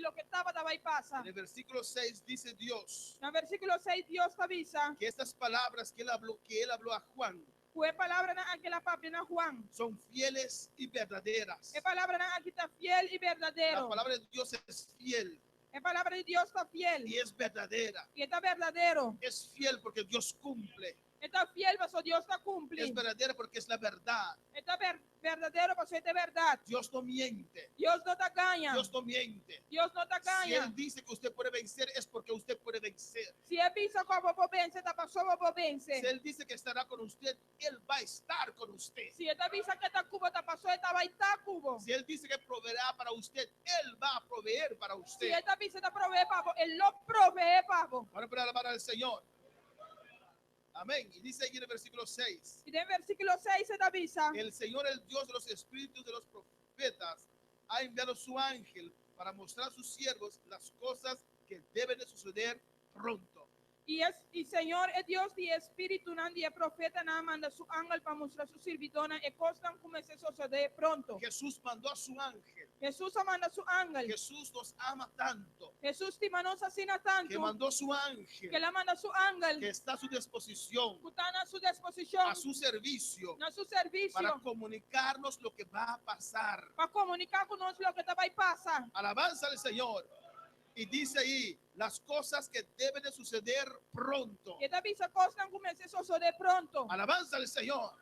lo que estaba y pasa. En el versículo 6 dice Dios En el versículo 6 Dios te avisa que estas palabras que él habló a Juan fue palabra na aquella papi na Juan. son fieles y verdaderas. Es palabra na aquí está fiel y La verdadero. palabra de Dios es fiel Es palabra de Dios está fiel y es verdadera. y está verdadero. Es fiel porque Dios cumple. Está fiel, pues Dios está Es cumpliendo. verdadera porque es la verdad. Está verdadero, pues es de verdad. Dios no miente. Dios no te engaña. Dios no miente. Dios no te Si engaña. Él dice que usted puede vencer, es porque usted puede vencer. Si él pisa como vos vence, te pasó vos Si vence. Él dice que estará con usted, Él va a estar con usted. Si él te avisa que está cubo, te pasó, esta va a estar cubo. Si Él dice que proveerá para usted, Él va a proveer para Si usted. él te avisa, te provee pavo, él lo provee pavo. Ahora para alabar al Señor. Amén. Y dice aquí en el versículo 6. Y en el versículo 6 se te avisa. El Señor, el Dios de los espíritus de los profetas, ha enviado su ángel para mostrar a sus siervos las cosas que deben de suceder pronto. Y Señor es Dios de espíritu, nadie profeta, nada manda su ángel para mostrar su servidona y costan como se sucede pronto. Jesús mandó a su ángel. Jesús manda su ángel. Jesús nos ama tanto Jesús te mandó asesina que tanto mandó su que ángel la manda su ángel que está a su disposición, que está a su disposición, a su servicio, a su servicio para comunicarnos lo que va a pasar. para comunicar con nosotros lo que te va a pasar. Alabanza al Señor. Y dice ahí las cosas que deben de suceder pronto. Y te avisa costan como se sucede pronto. Alabanza al Señor.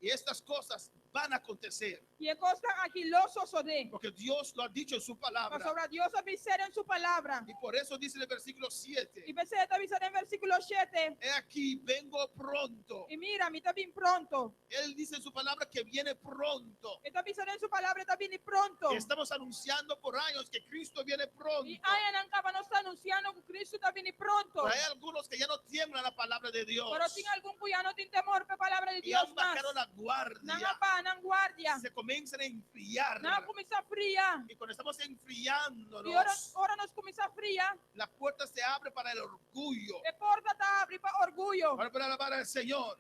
Y estas cosas van a acontecer Y costan aquí lo sucede. porque Dios lo ha dicho en su palabra. Pues ahora Dios avisa en su palabra. Y por eso dice en el versículo Y 7: pensé te avisa en el versículo 7. he aquí, vengo pronto. Y mira, mi está bien pronto. Él dice en su palabra que viene pronto. Está avisando en su palabra, está bien pronto. Y estamos anunciando por años que Cristo viene pronto. Y hay en Ancaba no está anunciando que Cristo está bien pronto. Pero hay algunos que ya no tiemblan la palabra de Dios. Pero tiene algún cuya no tiene temor por palabra de Y Dios han más. bajado la guardia. Nanga pa, nang guardia. Se comienzan a enfriar. Nanga comienza fría. Y cuando estamos Y enfriándonos, ahora nos comienza fría. la puerta se abre para el orgullo. La puerta está abre para orgullo. Ahora para alabar al Señor.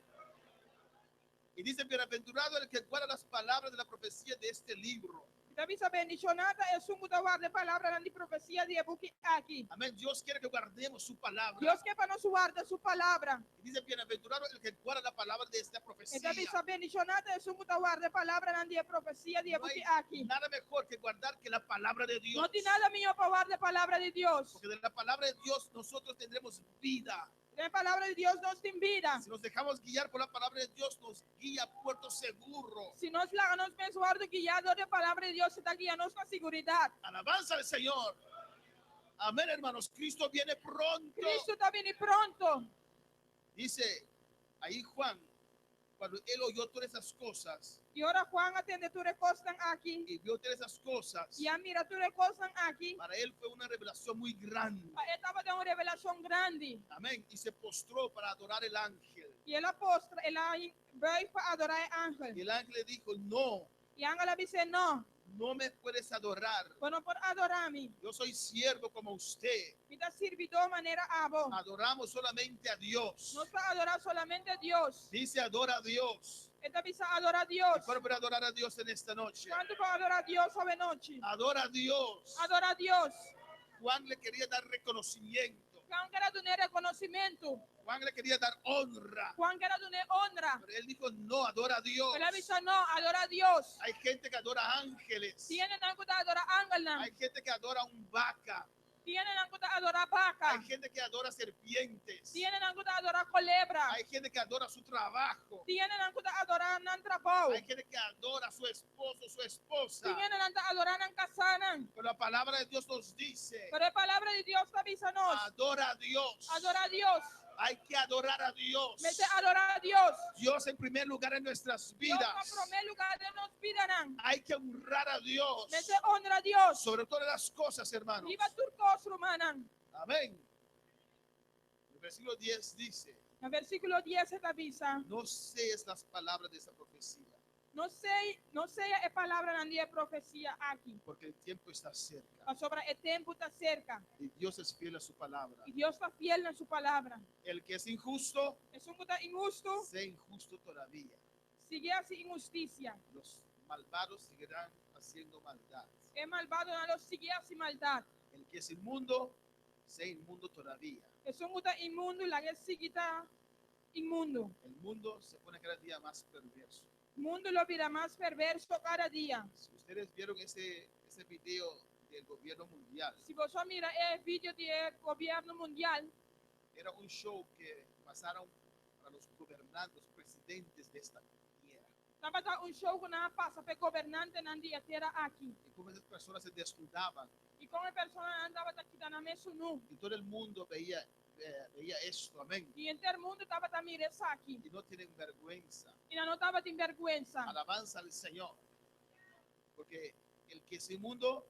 Y dice: bienaventurado el que guarda las palabras de la profecía de este libro. Te avisa bendicionada es un guardar de palabra de profecía de buki aquí. Amén. Dios quiere que guardemos su palabra. Dios que para nos guarda su palabra. Y dice: bienaventurado el que guarda la palabra de esta profecía. Te avisa bendicionada es un guardar de palabra de profecía de No buki hay aquí. nada mejor que guardar que la palabra de Dios. No tiene nada mío para guardar de palabra de Dios. Porque de la palabra de Dios nosotros tendremos vida. La palabra de Dios nos invita. Si nos dejamos guiar por la palabra de Dios, nos guía a puerto seguro. Si nos la nos mensuardo guiado de palabra de Dios, está guiándonos con seguridad. Alabanza al Señor. Amén, hermanos. Cristo viene pronto. Cristo está bien pronto. Dice ahí Juan, cuando él oyó todas esas cosas Y ahora Juan atiende tu recostan aquí. y vio todas esas cosas, Y mira tu recostan aquí. para él fue una revelación muy grande. Estaba de una revelación grande. Amén. Y se postró para adorar el ángel. Y el apóstol, el ve para adorar al Y ángel. el ángel le dijo: no, Y el ángel le dice, no, no me puedes adorar. bueno, por adorarme. Yo soy siervo como usted. Mira, sirvió de manera a vos. Adoramos solamente a Dios. No está adorar solamente a Dios. Dice: adora a Dios. Esta visa adora a Dios. ¿Cuál puede adorar a Dios en esta noche? ¿Cuánto para adorar a Dios hoy noche? Adora a Dios. Adora a Dios. Juan le quería dar reconocimiento. Juan quiere tener reconocimiento. Juan le quería dar honra. Juan quiere tener honra. Pero él dijo: no, adora a Dios. Pero él avisa, no, adora a Dios. Hay gente que adora ángeles. Tienen algo de adorar ángel. Hay gente que adora un vaca. Tienen algo de adorar vaca. Hay gente que adora serpientes. Tienen algo de adorar culebra. Hay gente que adora su trabajo. Tienen algo de adorar nantrapau. Hay gente que adora a su esposo, su esposa. Tienen algo de adorar nankasanan. Pero la palabra de Dios nos dice: Pero la palabra de Dios te avisa nos. adora a Dios. Adora a Dios. Hay que adorar a Dios. Mete a adorar a Dios. Dios en primer lugar en nuestras Dios vidas. en primer lugar de nos pidan. Hay que honrar a Dios Mete honra a Dios. sobre todas las cosas, hermanos. Viva turcos rumanan. Amén. El versículo 10 dice: El versículo 10 se te avisa. no seas las palabras de esa profecía, No sé es palabra de profecía aquí. porque el tiempo está cerca Sobre el tiempo está cerca. y Dios es fiel a su palabra. Y Dios está fiel en su palabra. El que es injusto, Es un cosa injusto. sea injusto todavía. Sigue así injusticia. Los malvados seguirán haciendo maldad. è malvado non lo sigia si maldad. El que es inmundo, sea inmundo todavía. E sunguta imundo la que sigita inmundo. El mundo se pone cada día más perverso. Mundo lo vida más perverso cada día. Si ustedes vieron ese video del gobierno mundial, Si vos mira el video del gobierno mundial, era un show que pasaron para los gobernantes, los presidentes de esta tierra. estaba un show que nada pasa per gobernante nan dia tierra aquí. Y cómo esas personas se desnudaban Y como persona andaba aquí tan messo nu. y todo el mundo veía esto, amén. Y en el mundo estaba también esa aquí. Y no tienen vergüenza. Y no estaba sin vergüenza. Alabanza al Señor. Porque el que es inmundo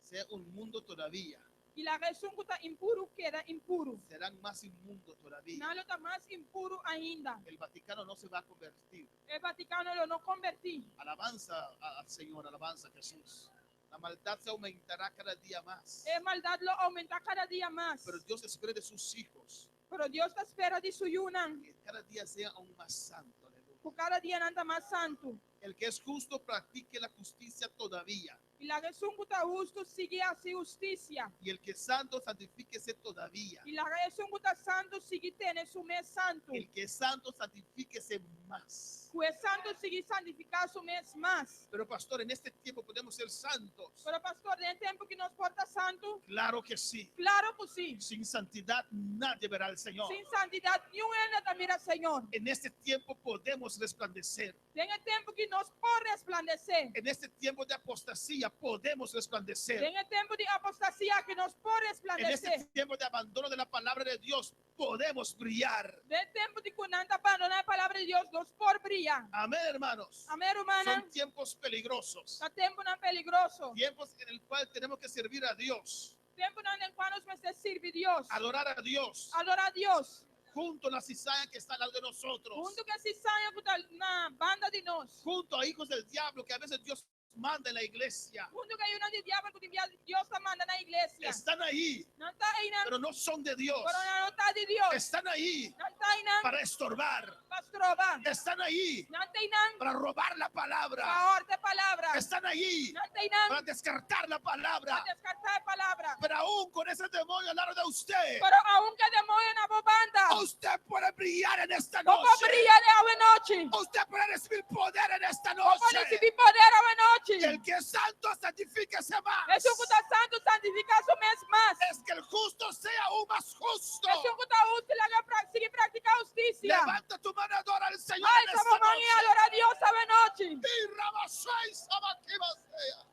sea un mundo todavía. Y la resunguta impuro queda impuro. Serán más inmundos todavía. Nada está más impuro ainda. El Vaticano no se va a convertir. El Vaticano lo no convertí. Alabanza al Señor, alabanza a Jesús. La maldad se aumentará cada día más. Es maldad lo aumenta cada día más. Pero Dios espera de sus hijos Pero Dios te espera de su yunan. que cada día sea aún más santo. Aleluya. Que cada día anda más santo. El que es justo practique la justicia todavía. Y la resunguta justo sigue así justicia. Y el que es santo santifíquese todavía. Y la resunguta santo sigue tiene su mes santo. El que es santo santifíquese más. Pues santo sigue santificar su mes más. Pero pastor, en este tiempo podemos ser santos. Pero pastor, en el tiempo que nos porta santo, Claro que sí. claro que sí. Sin santidad nadie verá al Señor. Sin santidad ni un también al Señor. En este tiempo podemos resplandecer. En el tiempo que nos por resplandecer. En este tiempo de apostasía podemos resplandecer. En el tiempo de apostasía que nos por En resplandecer. este tiempo de abandono de la palabra de Dios podemos brillar. En el tiempo de cuando abandonar la palabra de Dios, nos por brillar. Amén, hermanos. Amén, hermana. Son tiempos peligrosos. El tiempo no es peligroso. Tiempos en el cual tenemos que servir a Dios. Tiempo en el cual nos sirve Dios. Adorar a Dios. Adorar a Dios. Junto a la cizaña que está al lado de nosotros. Junto que se saia con una banda de nos. Junto a hijos del diablo que a veces Dios manda en la iglesia. Junto que hay una de diablo que Dios te manda en la iglesia. Están ahí, No está ahí nada. pero no son de Dios. Pero no está de Dios. Están ahí No está ahí nada. para estorbar. Pastroba. Están ahí No está ahí nada. para robar la palabra. Favor de palabra. Están ahí No está ahí nada. para descartar la palabra. Descartar palabra. Pero aún con ese demonio al lado de usted, Pero aunque demonio en la banda. usted puede brillar en esta No noche. brilla de la noche. Usted puede recibir poder en esta No noche. puede recibir poder a la noche. El que es santo, santifíquese más. Es un puta santo, santifica su mes más. Es que el justo sea aún más justo. Es un puta justo, la que sigue practica justicia. Levanta tu mano, adora al Señor Ay, en esta esa mamá y noche. adora a Dios a la noche. Y rabasáis abaquibasea.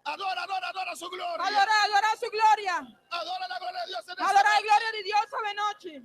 Adora, adora, adora su gloria. Adora su gloria. Adora la gloria de Dios en esta Adora la noche. gloria de Dios a la noche.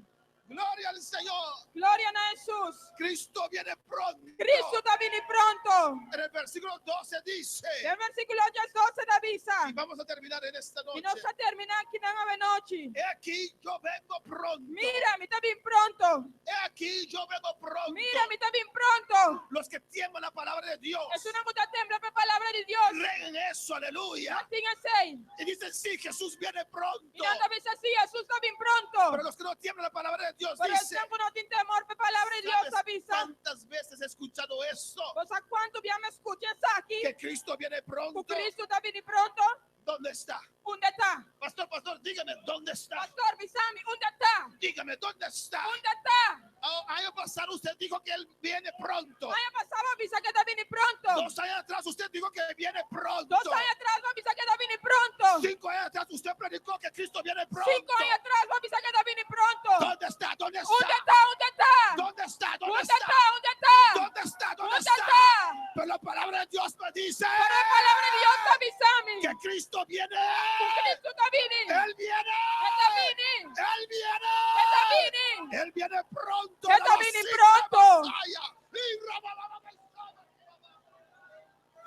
Gloria al Señor. Gloria a Jesús. Cristo viene pronto. Cristo está viene pronto. En el versículo 12 dice, El versículo 12 de avisa. y vamos a terminar en esta noche. Y no se termina aquí en la noche. He aquí, yo vengo pronto. Mira, mi está bien pronto. He aquí, yo vengo pronto. Mira, mi está bien pronto. Los que temen la palabra de Dios, Es una puta tembla por palabra de Dios. creen en eso, aleluya. No tiene seis. Y dicen, sí, Jesús viene pronto. Y no te ves así, Jesús está bien pronto. Pero los que no temen la palabra de Dios, Pero el dice, tiempo no tiene temor por palabra de Dios ¿sabes avisa. cuántas veces he escuchado eso? O sea, ¿cuánto ya me escuchas aquí? Que Cristo viene pronto. Que Cristo está bien pronto. ¿Dónde está? ¿Dónde está? Pastor, pastor, dígame, ¿dónde está? Pastor Bisami, ¿dónde está? Dígame, ¿dónde está? ¿Dónde está? Año pasado usted dijo que Él viene pronto. Año pasado avisa que está bien pronto. 2 años atrás usted dijo que viene pronto. 2 años atrás avisa que está bien pronto. 5 años atrás usted predicó que Cristo viene pronto. 5 años atrás avisa que está bien pronto. ¿Dónde está? ¿Dónde está? ¿Dónde está? ¿Dónde está? ¿Dónde está? ¿Dónde ¿Dónde está? está? ¿Dónde está? ¿Dónde está? ¿Dónde ¿Dónde está? está? Pero la palabra de Dios me dice Pero la palabra de Dios está Bisami. que Cristo viene. Cristo está bien. Él viene. Está bien. Él viene. Está bien. Él viene pronto. Está La bien vasija pronto. Masaya.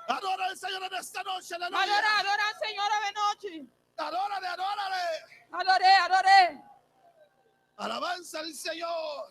Y adora al Señor en esta noche. Aleluya. Adora al Señor a la noche. Adórale, adórale. Adoré. Alabanza al Señor.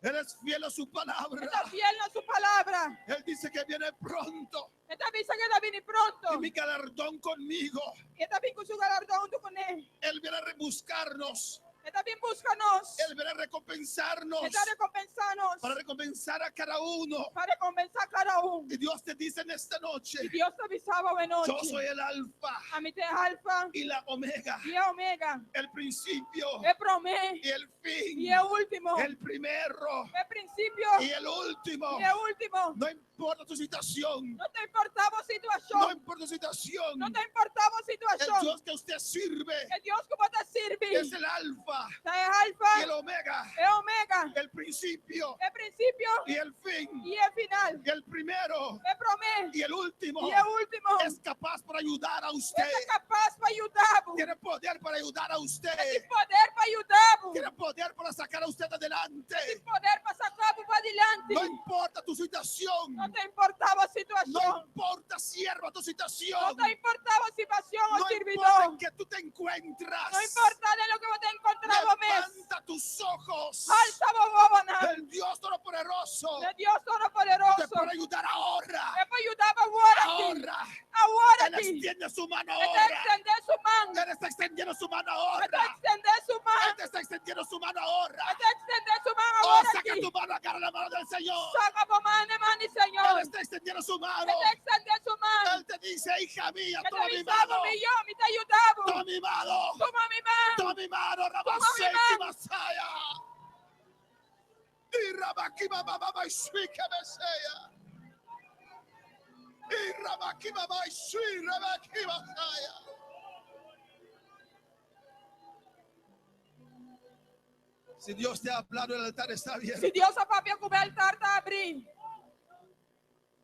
Él es fiel a su palabra. Está fiel a su palabra. Él dice que viene pronto. Esta avisa que está bien pronto. Y mi galardón conmigo. Y está bien con su galardón junto con él. Él viene a rebuscarnos. Él también búscanos. Él viene a recompensarnos, Él está recompensarnos. para recompensar a cada uno. Para recompensar cada uno. Y Dios te dice en esta noche, Y Dios te avisaba hoy noche. yo soy el alfa A mí te es alfa y la omega, y el omega. el principio El promedio y el fin, y el último. el primero El principio y el último. y el último. No importa tu situación, No te importaba no situación. importa tu situación, No te importaba el situación. Dios que usted sirve El Dios como te sirve. es el alfa Es alfa y el omega, el omega. el principio El principio y el fin, y el final. y el primero El promedio y el último. y el último. Es capaz para ayudar a usted, Es capaz para ayudar. tiene poder para ayudar a usted, Tiene poder para ayudar. tiene poder para sacar a usted adelante. Tiene poder para sacar para adelante. No importa tu situación, No te importaba no situación. importa sierva tu No situación, te importaba situación o no importa servidor. en que tú te encuentras. No importa de lo que vos te encontrabas, Levanta tus ojos. alza bobona. El Dios Todopoderoso De Dios te Todopoderoso. puede ayudar ahora. Él puede ayudar ahora. Ahora. Ahora Él aquí. extiende su mano Él te ahora. extiende su mano. Él está extendiendo su mano Él te ahora. extiende su Él mano. te está extendiendo su mano ahora. Él te extiende su mano Oh, ahora saca aquí. tu mano, agarra la mano del Señor. Saca por mano, mano, Él Señor. está extendiendo su mano. Él te extiende su mano. Él te dice, hija mía, Que toma te mi avisaba mano. mi yo, me te ayudaba. Toma mi mano. Toma mi mano. Toma mi mano, Rabaseki Masaya. Y Rabaki Baba Shwika Masaya. Y Rabaki Baba Shwi Rabaki Masaya. Si Dios te ha hablado, el altar está abierto. Si Dios ha papi a altar te abrir.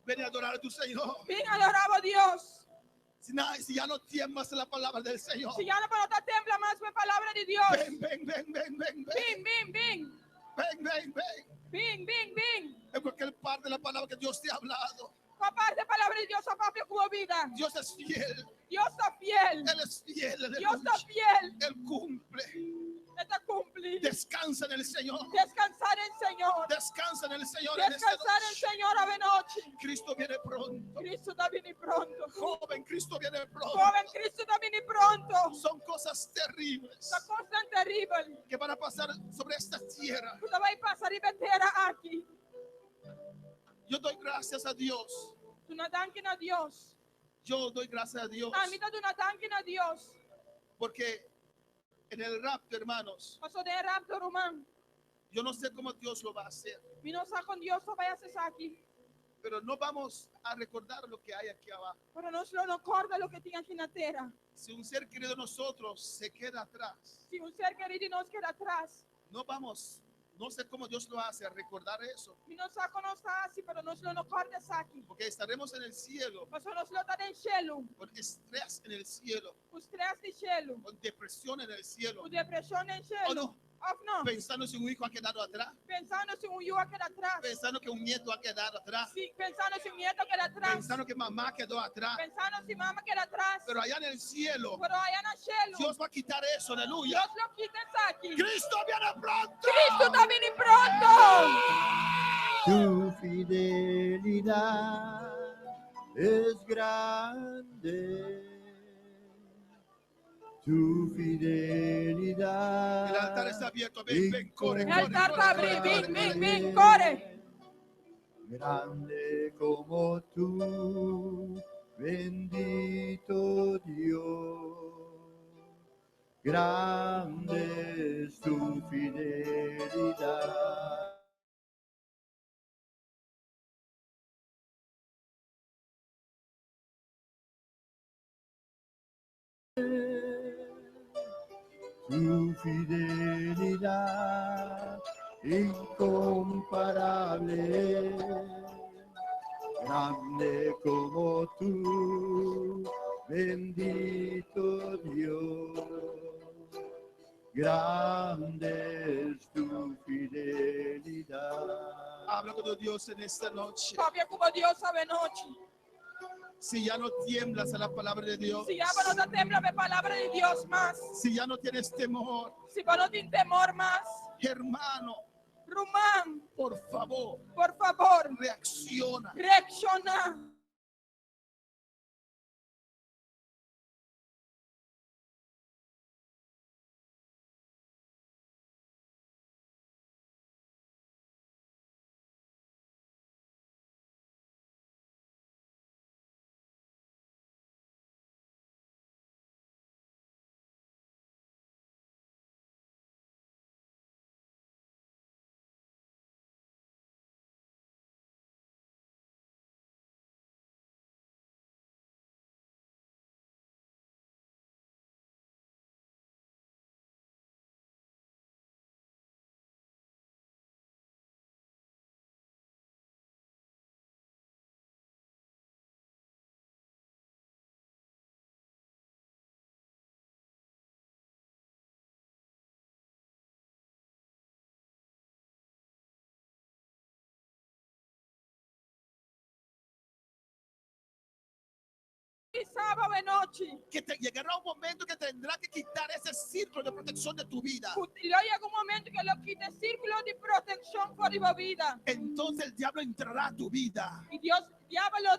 Ven a adorar a tu Señor. Ven a adorar a Dios. Si ya no tiemblas la palabra del Señor. Si ya no te tembla más la palabra de Dios. Ven, ven, ven, ven, ven, ven. Ven, ven, ven. Ven, ven, ven. Ven, ven, ven. En cualquier parte de la palabra que Dios te ha hablado. Papá de palabra de Dios a papi como vida. Dios es fiel. Dios está fiel. Él es fiel. Dios está fiel. Él cumple. Él está cumplido. Descansa en el Señor. Descansar en el Señor. Descansa en el Señor. En esta Descansar en el noche. Señor a la noche. Cristo viene pronto. Cristo está bien y pronto. Joven, Cristo viene pronto. Joven, Cristo está bien y pronto. Son cosas terribles Esta cosa tan terrible. que van a pasar sobre esta tierra. Tú te vas a pasar y meter aquí. Yo doy gracias a Dios. Tú no danken a Dios. Yo doy gracias a Dios. A mí tú no danken a Dios. Porque en el rapto, hermanos, Paso de rapto román. yo no sé cómo Dios lo va a hacer. Mi no sa con Dios, no vayas a hacer aquí. Pero no vamos a recordar lo que hay aquí abajo. Pero no se lo acorda lo que tiene aquí en la tierra. Si un ser querido de nosotros se queda atrás, Si un ser querido nos queda atrás. no sé cómo Dios lo hace a recordar eso. Mi no sa con nos así, pero no se lo acorda aquí. Porque estaremos en el cielo, Paso no se lo da en cielo. con estrés en el cielo, Os stress de cielo. con depresión en el cielo. O depresión en ¿O cielo. no? Of no. Pensando si un hijo ha quedado atrás, Pensando si un hijo queda atrás. pensando que un nieto ha quedado atrás, Sí, pensando si un nieto queda atrás. pensando que mamá quedó atrás. Pensando si mamá queda atrás. Pero allá en el cielo, Pero allá en el cielo. Dios va a quitar eso, aleluya. Dios lo quita aquí. Cristo viene pronto. Cristo también y pronto. Tu fidelidad es grande. Tu fidelidad. El altar está abierto. Ven, ven, corre, El corre, altar corre, está corre, abierto. corre, Ven, corre. ven, ven, corre. Grande como tú, bendito Dios. Grande es tu fidelidad. Tu fidelidad incomparable, grande como tú, bendito Dios. Grande es tu fidelidad. Habla con tu Dios en esta noche. Papi, como Dios sabe noche. Si ya no tiemblas a la palabra de Dios, Si ya no te tembla la palabra de Dios más. si ya no tienes temor, Si no tienes temor más. hermano, Román, por favor, por favor, reacciona. reacciona. aquí sábado de noche. que te llegará un momento que tendrá que quitar ese círculo de protección de tu vida. Y luego llega un momento que lo quite el círculo de protección por tu vida. Entonces el diablo entrará a tu vida Y Dios, diablo,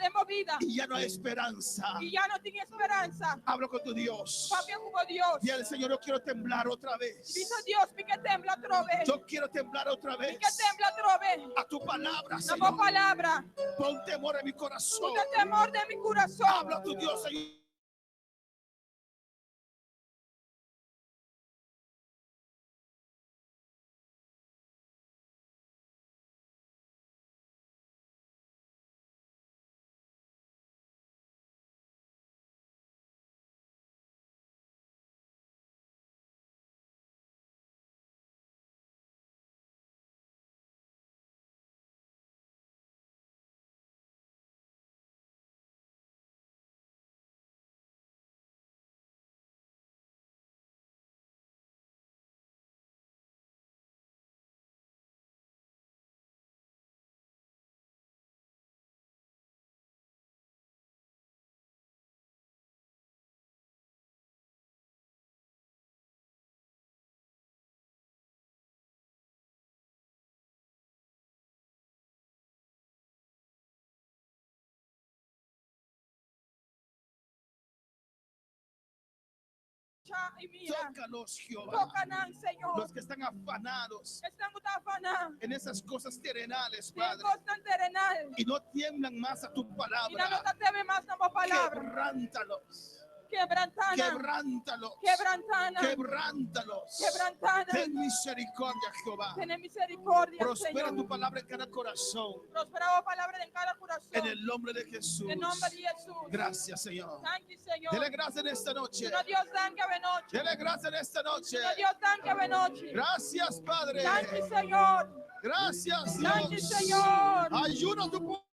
de movida. y ya no hay esperanza. Y ya no tiene esperanza. Hablo con tu Dios. Papi, como Dios. Y al Señor, yo quiero temblar otra vez. Dice Dios, mi que tembla otra vez. Yo quiero temblar otra Mi vez que tembla otra vez. a tu palabra, Damos Señor. palabra. Pon temor en mi corazón. Puta temor de mi corazón. Habla a tu Dios, Señor. Y mira, Tócalos, Jehová. tocan, Señor. Los que están afanados Están afanando. en esas cosas terrenales, Tienen Padre, cosas terrenal. y no tiemblan más a tu Y no palabra. te teme más damos palabra. Quebrántalos. Quebrantana. Quebrántalos. Quebrantana. Quebrántalos. Quebrantana. Ten misericordia, Jehová. Ten misericordia, Prospera Señor. tu palabra en cada corazón. Prosperado palabra en cada corazón. En el nombre de Jesús. En nombre de Jesús. Gracias, Señor. Thank you, Señor. Dele gracias en esta noche. Sino Dios dan que noche. Dele gracias en esta noche. Sino Dios dan que noche. Gracias, Padre. Thank you, Señor. Gracias, Thank you, Dios. Señor. Ayuda a tu pueblo.